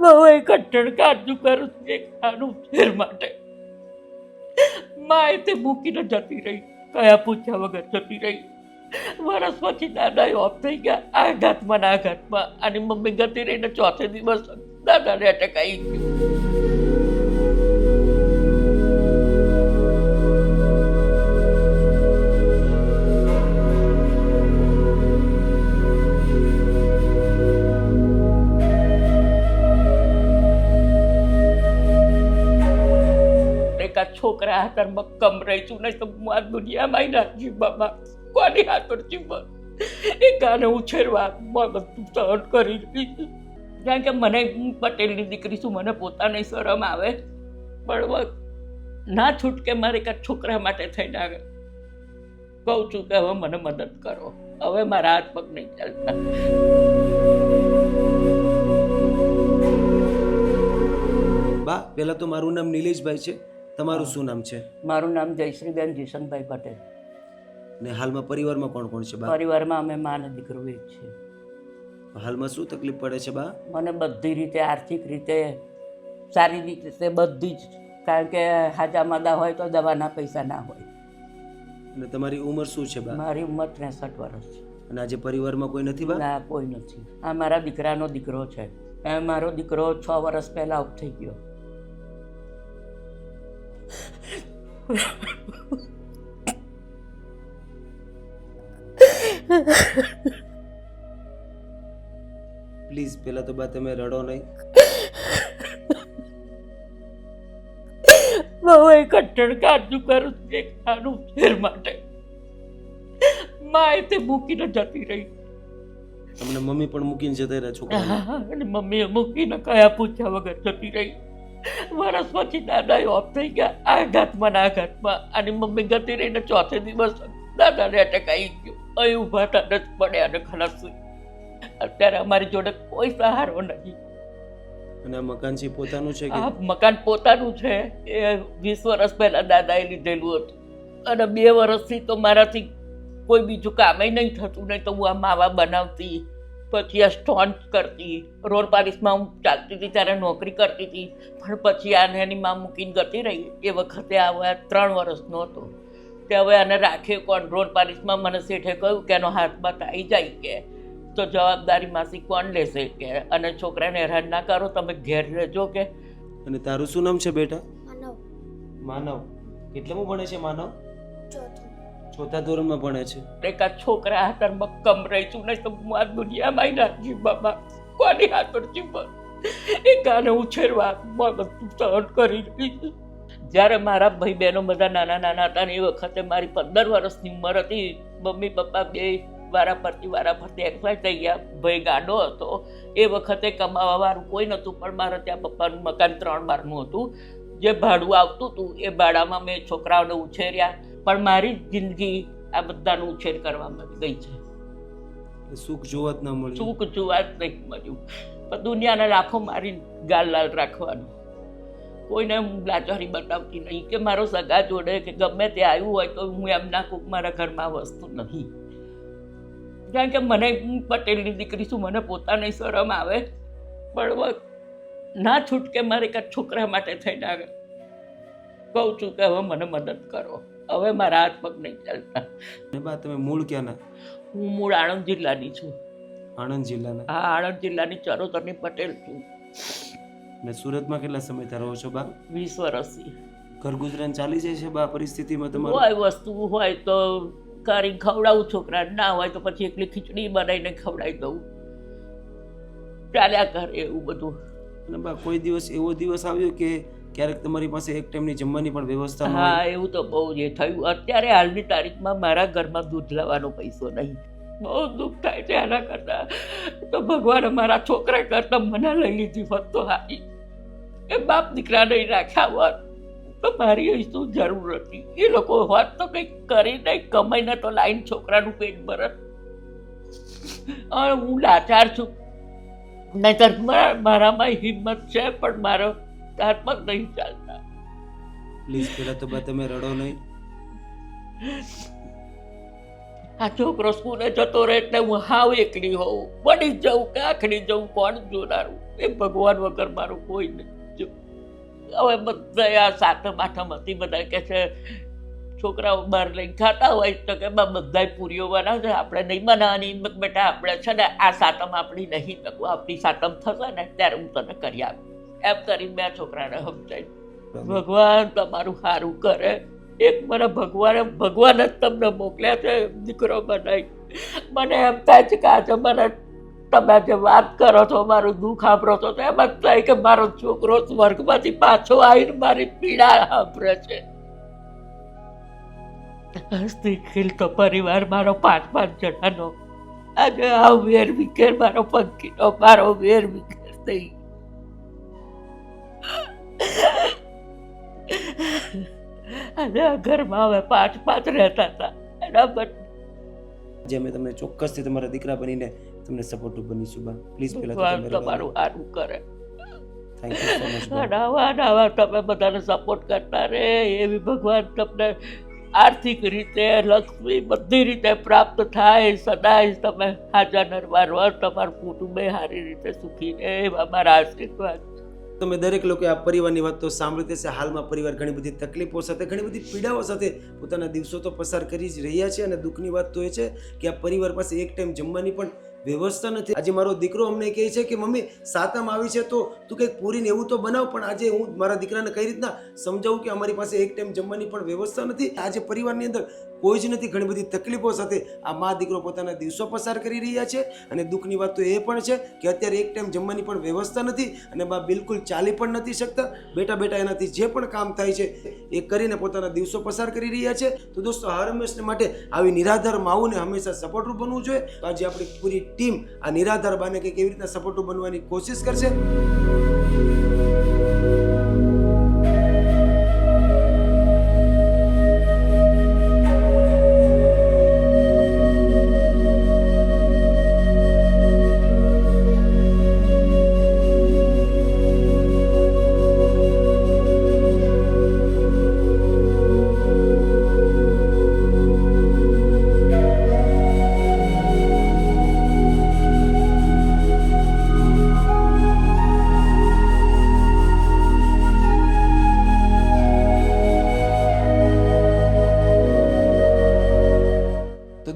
બહુ એ કઠણ કાઢું કરું છું એક આનું ફેર માટે. માએ તે મૂકીને જતી રહી, કયા પૂછ્યા વગર જતી રહી. વરસ પછી દાદા ઓફ થઈ ગયા, આઘાતમાં ને આઘાતમાં. અને મમ્મી જતી રહીને ચોથે દિવસ દાદાને એટેક આવી ગયું. છોકરા હાથર મક્કમ રહીશું નહીં તો હું આ દુનિયામાં નાખી બાબા કોની હાથર જીવન. એ ગાને ઉછેરવા બધું સહન કરી રહી છું. કારણ કે મને પટેલની દીકરી છું, મને પોતાને શરમ આવે, પણ ના છૂટકે મારે કાંઈક છોકરા માટે થઈને આવે. કહું છું કે હવે મને મદદ કરો, હવે મારા હાથ પગ નહીં ચાલતા. બા, પહેલા તો મારું નામ નિલેશભાઈ છે. તમારું શું નામ છે? મારું નામ જયશ્રીબેન જીશનભાઈ પટેલ. ને હાલમાં પરિવારમાં કોણ કોણ છે બા? પરિવારમાં અમે માને દીકરો એક છે. હાલમાં શું તકલીફ પડે છે બા? મને બધી રીતે, આર્થિક રીતે, શારીરિક રીતે બધી જ. કારણ કે હાજા માદા હોય તો દવાના પૈસા ના હોય. અને તમારી ઉંમર શું છે બા? મારી ઉંમર 63 વર્ષ છે. અને આજે પરિવારમાં કોઈ નથી બા? ના, કોઈ નથી. આ મારા દીકરાનો દીકરો છે. મારો દીકરો 6 વર્ષ પહેલા ઓફ થઈ ગયો. પ્લીઝ પહેલા તો બા તમે રડો નહીં. બહુ એ કઠણ કાઢું કરું છું એક આનું ફેર માટે. માએ તે મૂકીને જતી રહી. તમને મમ્મી પણ મૂકીને જતા રહ્યા છોકરા? અને મમ્મીએ મૂકીને કયા પૂછ્યા વગર જતી રહી. વરસ પછી દાદા ઓફ થઈ ગયા, આઘાતમાં ને આઘાતમાં. અને મમ્મી જતી રહીને ચોથે દિવસ દાદાને એટેક આવી ગયો. અહીં ઊભા થતા જ પડ્યા અને ખલાસ. અત્યારે અમારી જોડે કોઈ સહારો નથી. અને આ મકાન છે પોતાનું છે કે? આ મકાન પોતાનું છે. એ 20 વર્ષ પહેલા દાદાએ લીધેલું હતું. અને 2 વર્ષથી તો મારાથી કોઈ બીજું કામે નહીં થતું. નહીં તો હું આ માવા બનાવતી, પછી આ સ્ટોન કરતી. રોડ પારિસમાં હું ચાલતી હતી ત્યારે નોકરી કરતી હતી. પણ પછી આને એની માં મૂકીને જતી રહી. એ વખતે આ 3 વર્ષનો હતો. તે હવે આને રાખે કોણ? રોડ પારિસમાં મને શેઠે કહ્યું કે એનો હાથમાં આવી જાય કે તો જવાબદારી માસી કોણ લેશે કે, અને છોકરાને હેરાન ના કરો, તમે ઘેર રહેજો કે. અને તારું શું નામ છે બેટા? માનવ. માનવ. કેટલામું ભણે છે માનવ? ચોથું. ચોથા ધોરણમાં ભણે છે. એકા છોકરા હાથર મક્કમ રહીશું નહીં તો હું આ દુનિયામાં નાખી બાબા કોની હાથર જીવન. એ ગાને ઉછેરવા બધું સહન કરી રહી છું. જ્યારે મારા ભાઈ બહેનો બધા નાના નાના હતા ને એ વખતે મારી 15 વર્ષની ઉંમર હતી. મમ્મી પપ્પા બે વારા ફરતી એક્સપાયર થઈ ગયા. ભાઈ ગાડો હતો. એ વખતે કમાવા વાળું કોઈ નહોતું. પણ મારે ત્યાં પપ્પાનું મકાન 3 બારનું હતું. જે ભાડું આવતું હતું એ ભાડામાં મેં છોકરાઓને ઉછેર્યા. પણ મારી જિંદગી આ બધાનો ઉછેર કરવામાં ગઈ છે. સુખ જોવા જ ન મળ્યું. સુખ જોવા જ નહીં મળ્યું. પણ દુનિયાને લાખો મારી ગાલ લાલ રાખવાનું. કોઈને હું લાચારી બતાવતી નહીં કે મારો સગા જોડે કે ગમે તે આવ્યું હોય તો હું એમ ના કહું મારા ઘરમાં વસ્તુ નહીં. કારણ કે મને પટેલની દીકરી છું, મને પોતાને શરમ આવે, પણ ના છૂટકે મારે કાંઈક છોકરા માટે થઈને આવે. કહું છું કે હવે મને મદદ કરો, હવે મારા હાથ પગ નહીં ચાલતા. બા, તમે મૂળ ક્યાંના? હું મૂળ આણંદ જિલ્લાની છું. આણંદ જિલ્લાના? હા, આણંદ જિલ્લાની ચરોતરની પટેલ છું. ને સુરતમાં કેટલા સમયથી રહો છો બા? 20 વર્ષથી. ઘર ગુજરાન ચાલી જાય છે બા પરિસ્થિતિમાં તમારું? હોય વસ્તુ હોય તો કરી ખવડાવું છોકરા, ના હોય તો પછી એકલી ખીચડી બનાવીને ખવડાવી દઉં. ચાલ્યા કરે એવું બધું. અને બા, કોઈ દિવસ એવો દિવસ આવ્યો કે ક્યારેક તમારી પાસે એક ટાઈમની જમવાની પણ વ્યવસ્થા ન હોય? હા, એવું તો બહુ જ થયું. અત્યારે હાલની તારીખમાં મારા ઘરમાં દૂધ લાવવાનો પૈસો નહીં. બહુ દુઃખ થાય છે. આના કરતા તો ભગવાને મારા છોકરા કરતા મને લઈ લીધી હોત તો હારી. એ બાપ દીકરા નહીં રાખ્યા હોત તો મારી અહીં શું જરૂર હતી? એ લોકો હોત તો કંઈક કરીને કમાઈને તો લાઈન છોકરાનું પેટ ભરત. હું લાચાર છું. નહીંતર મારામાં હિંમત છે પણ મારો હાથમાં નહીં ચાલતા. પ્લીઝ પહેલા તો બા તમે રડો નહીં. આ છોકરો સ્કૂલે જતો રહે એટલે હું હાવ એકલી હોઉં, પડી જ જાઉં કે આખડી જાઉં, કોણ જોનારું? એ ભગવાન વગર મારું કોઈ નહીં. જો હવે બધા આ સાતમ આઠમ હતી, બધા કે છે છોકરાઓ બહાર લઈને ખાતા હોય તો કે બધા પૂરીઓ બનાવશે, આપણે નહીં બનાવવાની. બેટા આપણે છે ને આ સાતમ આપણી નહીં, આપણી સાતમ થશે ને ત્યારે હું તને કરી આપું. એમ કરી મેં છોકરાને સમજાવ્યું. ભગવાન તમારું સારું કરે. એક મને ભગવાન જ તમને મોકલ્યા છે દીકરો બનાવી. મને એમ થાય છે કે આજે મને તમે જે વાત કરો છો, મારું દુઃખ સાંભળો છો, તો એમ જ થાય કે મારો છોકરો સ્વર્ગમાંથી પાછો આવીને મારી પીડા સાંભળે છે. હસતી ખીલતો પરિવાર મારો 5-5 જણાનો આજે આ વેર વિખેર, મારો પંખીનો મારો વેર વિખેર થઈ. અને આ ઘરમાં હવે 5-5 રહેતા હતા. એના જે અમે તમને ચોક્કસથી તમારા દીકરા બનીને તમને સપોર્ટ બનીશું બા. પ્લીઝ ભગવાન તમારું સારું કરે. Thank you so much. નવા તમે બધાને સપોર્ટ કરતા રહે એવી ભગવાન તમને આર્થિક રીતે, લક્ષ્મી બધી રીતે પ્રાપ્ત થાય. સદાય તમે હાજર નરવા રહો, તમારું કુટુંબે સારી રીતે સુખી રહે એવા મારા આશીર્વાદ. તમે દરેક લોકો આ પરિવારની વાત તો સાંભળતી છે. હાલમાં પરિવાર ઘણી બધી તકલીફો સાથે, ઘણી બધી પીડાઓ સાથે પોતાના દિવસો તો પસાર કરી જ રહ્યા છે. અને દુઃખની વાત તો એ છે કે આ પરિવાર પાસે એક ટાઈમ જમવાની પણ વ્યવસ્થા નથી. આજે મારો દીકરો અમને કહે છે કે મમ્મી સાતમ આવી છે તો તું કંઈક પૂરીને એવું તો બનાવ. પણ આજે હું મારા દીકરાને કઈ રીતના સમજાવું કે અમારી પાસે એક ટાઈમ જમવાની પણ વ્યવસ્થા નથી. આજે પરિવારની અંદર કોઈ જ નથી. ઘણી બધી તકલીફો સાથે આ મા દીકરો પોતાના દિવસો પસાર કરી રહ્યા છે. અને દુઃખની વાત તો એ પણ છે કે અત્યારે એક ટાઈમ જમવાની પણ વ્યવસ્થા નથી. અને બા બિલકુલ ચાલી પણ નથી શકતા. બેટા બેટા એનાથી જે પણ કામ થાય છે એ કરીને પોતાના દિવસો પસાર કરી રહ્યા છે. તો દોસ્તો હર હંમેશને માટે આવી નિરાધાર માઓને હંમેશા સપોર્ટરૂપ બનવું જોઈએ. તો આજે આપણી પૂરી ટીમ આ નિરાધાર બાને કે કેવી રીતના સપોર્ટરૂપ બનવાની કોશિશ કરશે.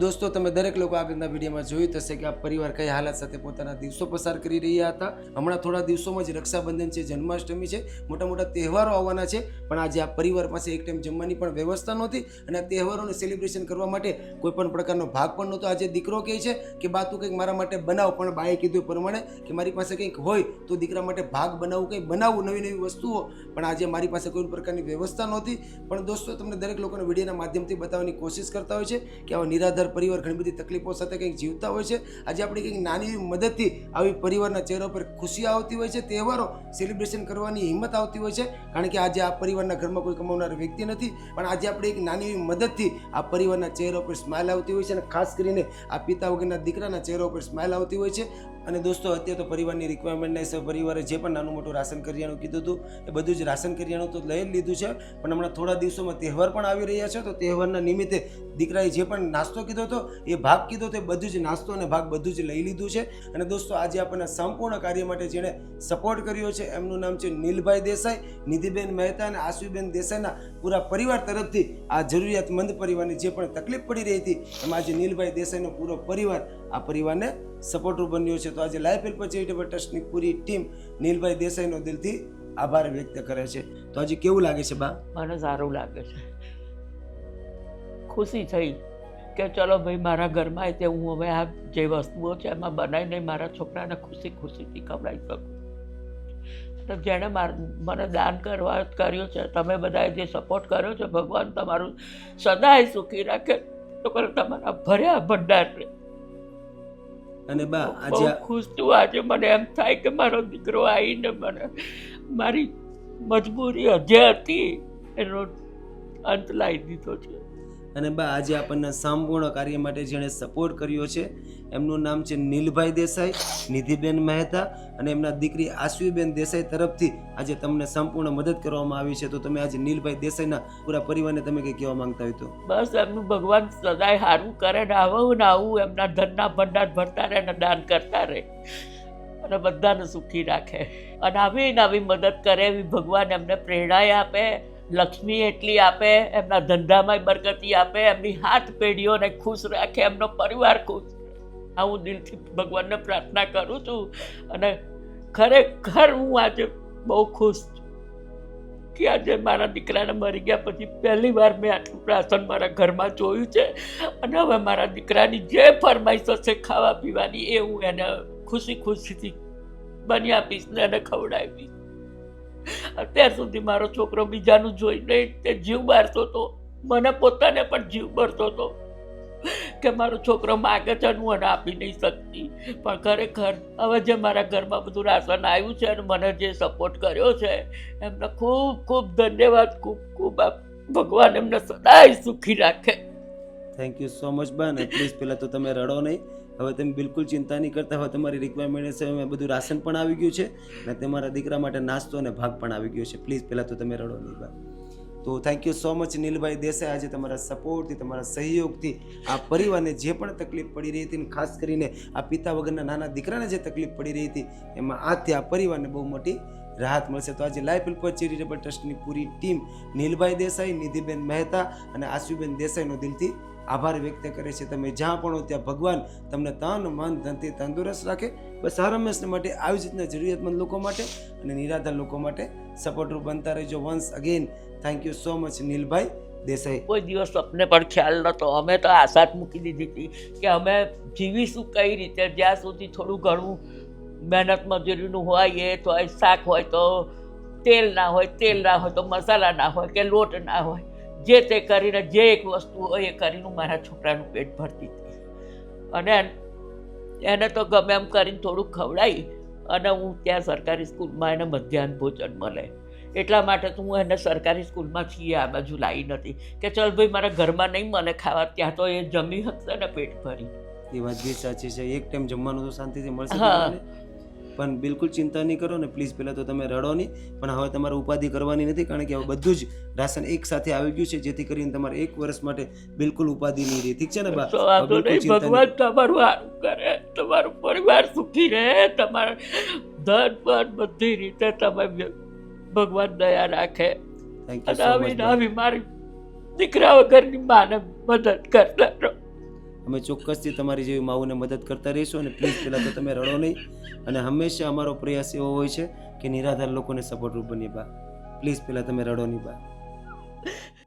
દોસ્તો તમે દરેક લોકો આગળના વિડીયોમાં જોયું હશે કે આ પરિવાર કઈ હાલત સાથે પોતાના દિવસો પસાર કરી રહ્યા હતા. હમણાં થોડા દિવસોમાં જ રક્ષાબંધન છે, જન્માષ્ટમી છે, મોટા મોટા તહેવારો આવવાના છે. પણ આજે આ પરિવાર પાસે એક ટાઈમ જમવાની પણ વ્યવસ્થા નહોતી. અને આ તહેવારોને સેલિબ્રેશન કરવા માટે કોઈ પણ પ્રકારનો ભાગ પણ નહોતો. આજે દીકરો કહે છે કે બા તું કંઈક મારા માટે બનાવ. પણ બાએ કીધું પ્રમાણે કે મારી પાસે કંઈક હોય તો દીકરા માટે ભાગ બનાવવું, કંઈક બનાવવું, નવી નવી વસ્તુઓ. પણ આજે મારી પાસે કોઈ પ્રકારની વ્યવસ્થા નહોતી. પણ દોસ્તો તમને દરેક લોકોને વિડીયોના માધ્યમથી બતાવવાની કોશિશ કરતા હોય છે કે આવા નિરાધાર પરિવાર ઘણી બધી તકલીફો સાથે કંઈક જીવતા હોય છે. આજે આપણે કંઈક નાની એવી મદદથી આવી પરિવારના ચહેરા પર ખુશી આવતી હોય છે. તહેવારો સેલિબ્રેશન કરવાની હિંમત આવતી હોય છે. કારણ કે આજે આ પરિવારના ઘરમાં કોઈ કમાવનાર વ્યક્તિ નથી. પણ આજે આપણે એક નાની એવી મદદથી આ પરિવારના ચહેરા પર સ્માઇલ આવતી હોય છે. અને ખાસ કરીને આ પિતા વગરના દીકરાના ચહેરા પર સ્માઇલ આવતી હોય છે. અને દોસ્તો અત્યારે તો પરિવારની રિક્વાયરમેન્ટના હિસાબે પરિવારે જે પણ નાનું મોટું રાશન કરિયાણું કીધું હતું એ બધું જ રાશન કરિયાણું તો લઈ જ લીધું છે. પણ હમણાં થોડા દિવસોમાં તહેવાર પણ આવી રહ્યા છે. તો તહેવારના નિમિત્તે દીકરાએ જે પણ નાસ્તો કીધો હતો એ ભાગ કીધો તે બધું જ નાસ્તો અને ભાગ બધું જ લઈ લીધું છે. અને દોસ્તો આજે આપણને સંપૂર્ણ કાર્ય માટે જેણે સપોર્ટ કર્યો છે એમનું નામ છે નીલભાઈ દેસાઈ, નિધિબેન મહેતા અને આશુબેન દેસાઈના પૂરા પરિવાર તરફથી આ જરૂરિયાતમંદ પરિવારની જે પણ તકલીફ પડી રહી હતી એમાં આજે નીલભાઈ દેસાઈનો પૂરો પરિવાર આ પરિવારને સપોર્ટરૂપ બન્યો છે. તો આજે લાઈફ હેલ્પ ચેરિટેબલ ટ્રસ્ટની પૂરી ટીમ નીલભાઈ દેસાઈનો દિલથી આભાર વ્યક્ત કરે છે. તો આજે કેવું લાગે છે બા? મને સારું લાગે છે, ખુશી થઈ કે ચલો ભાઈ મારા ઘરમાં તે હું હવે આ જે વસ્તુઓ છે એમાં બનાવીને મારા છોકરાને ખુશીથી ખવડાવી શકું. જેણે મને દાન કર્યું છે, તમે બધાએ જે સપોર્ટ કર્યો છે, ભગવાન તમારું સદાય સુખી રાખે. તો તમારા ભર્યા ભંડાર રહે. અને બા આજે ખુશ છું. આજે મને એમ થાય કે મારો દીકરો આવીને મને મારી મજબૂરી જે હતી એનો અંત લાવી દીધો છે. અને બા આજે આપણને સંપૂર્ણ કાર્ય માટે જેણે સપોર્ટ કર્યો છે એમનું નામ છે નીલભાઈ દેસાઈ, નિધિબેન મહેતા અને એમના દીકરી આશ્વીબેન દેસાઈ તરફથી આજે તમને સંપૂર્ણ મદદ કરવામાં આવી છે. તો તમે આજે નીલભાઈ દેસાઈના પૂરા પરિવારને તમે કંઈ કહેવા માંગતા હોય તો? બસ એમનું ભગવાન સદાય સારું કરે ને આવું ને આવું એમના ધનના ભંડાર ભરતા રહે ને દાન કરતા રહે અને બધાને સુખી રાખે અને આવી ને આવી મદદ કરે એવી ભગવાન એમને પ્રેરણાએ આપે, લક્ષ્મી એટલી આપે, એમના ધંધામાં બરકતી આપે, એમની હાથ પેઢીઓને ખુશ રાખે, એમનો પરિવાર ખુશ. આ હું દિલથી ભગવાનને પ્રાર્થના કરું છું અને ખરેખર હું આજે બહુ ખુશ છું કે આજે મારા દીકરાને મરી ગયા પછી પહેલી વાર મેં આટલું રાશન મારા ઘરમાં જોયું છે અને હવે મારા દીકરાની જે ફરમાઈશ હશે ખાવા પીવાની એ હું એને ખુશીથી બની આપીશ ને એને ખવડાવીશ. અત્યાર સુધી મારો છોકરો બીજાનું જોઈને તે જીવ બારતો હતો, મને પોતાને પણ જીવ બરતો હતો કે મારો છોકરો માગે છે હું એને આપી નહીં શકતી. પણ ખરેખર હવે જે મારા ઘરમાં બધું રાશન આવ્યું છે અને મને જે સપોર્ટ કર્યો છે એમને ખૂબ ખૂબ ધન્યવાદ, ખૂબ ખૂબ ભગવાન એમને સદાય સુખી રાખે. થેન્ક યુ સો મચ બા. ને પ્લીઝ પહેલાં તો તમે રડો નહીં, હવે તમે બિલકુલ ચિંતા નહીં કરતા. હવે તમારી રિક્વાયરમેન્ટ છે બધું રાશન પણ આવી ગયું છે અને તમારા દીકરા માટે નાસ્તો અને ભાગ પણ આવી ગયો છે. પ્લીઝ પહેલાં તો તમે રડો નહીં બા. તો થેન્ક યુ સો મચ નીલભાઈ દેસાઈ. આજે તમારા સપોર્ટથી, તમારા સહયોગથી આ પરિવારને જે પણ તકલીફ પડી રહી હતી, ખાસ કરીને આ પિતા વગરના નાના દીકરાને જે તકલીફ પડી રહી હતી એમાં આજથી આ પરિવારને બહુ મોટી રાહત મળશે. તો આજે લાઈફ હેલ્પર ચેરિટેબલ ટ્રસ્ટની પૂરી ટીમ નીલભાઈ દેસાઈ, નિધિબેન મહેતા અને આશ્વીબેન દેસાઈનો દિલથી આભાર વ્યક્ત કરે છે. તમે જ્યાં પણ હો ત્યાં ભગવાન તમને તન મન ધનથી તંદુરસ્ત રાખે. બસ હર હંમેશા માટે આવી જ રીતના જરૂરિયાતમંદ લોકો માટે અને નિરાધાર લોકો માટે સપોર્ટરૂપ બનતા રહેજો. Once again thank you so much નીલભાઈ દેસાઈ. કોઈ દિવસ અમને પણ ખ્યાલ નહોતો, અમે તો આશા જ મૂકી દીધી હતી કે અમે જીવીશું કઈ રીતે, જ્યાં સુધી થોડું ઘણું મહેનત મજૂરીનું હોય એ તો શાક હોય તો તેલ ના હોય તો મસાલા ના હોય કે લોટ ના હોય, જે તે કરીને જે એક વસ્તુ હોય એ કરીને મારા છોકરાનું પેટ ભરતી હતી અને એને તો ગમે એમ કરીને થોડુંક ખવડાવી અને હું ત્યાં સરકારી સ્કૂલમાં એને મધ્યાહન ભોજન મળે એટલા માટે તો હું એને સરકારી સ્કૂલમાં છીએ આ બાજુ લાવી નથી કે ચલ ભાઈ મારા ઘરમાં નહીં મને ખાવા, ત્યાં તો એ જમી શકશે ને પેટ ભરી. એ વાત બી સાચી છે, એક ટાઈમ જમવાનું તો શાંતિથી મળશે. હા, પણ બિલકુલ ચિંતા નહીં કરો ને પ્લીઝ. પહેલાં તો તમે રડો નહીં, પણ હવે તમારે ઉપાધિ કરવાની નથી કારણ કે હવે બધું જ રાશન એક સાથે આવી ગયું છે જેથી કરીને તમારે 1 વર્ષ માટે બિલકુલ ઉપાધિ નહીં રહે. ઠીક છે ને બા? ભગવાન તમારું સારું કરે, તમારો પરિવાર સુખી રહે, તમારા ધન પણ બધી રીતે તમે ભગવાન દયા રાખે અને આવી મારી દીકરા વગરની માને મદદ કરતા રહો. અમે ચોક્કસથી તમારી જેવી માઓને મદદ કરતા રહીશું અને પ્લીઝ પહેલાં તો તમે રડો નહીં. અને હંમેશા અમારો પ્રયાસ એવો હોય છે કે નિરાધાર લોકોને સપોર્ટરૂપ બની બા. પ્લીઝ પહેલાં તમે રડો નહીં બા.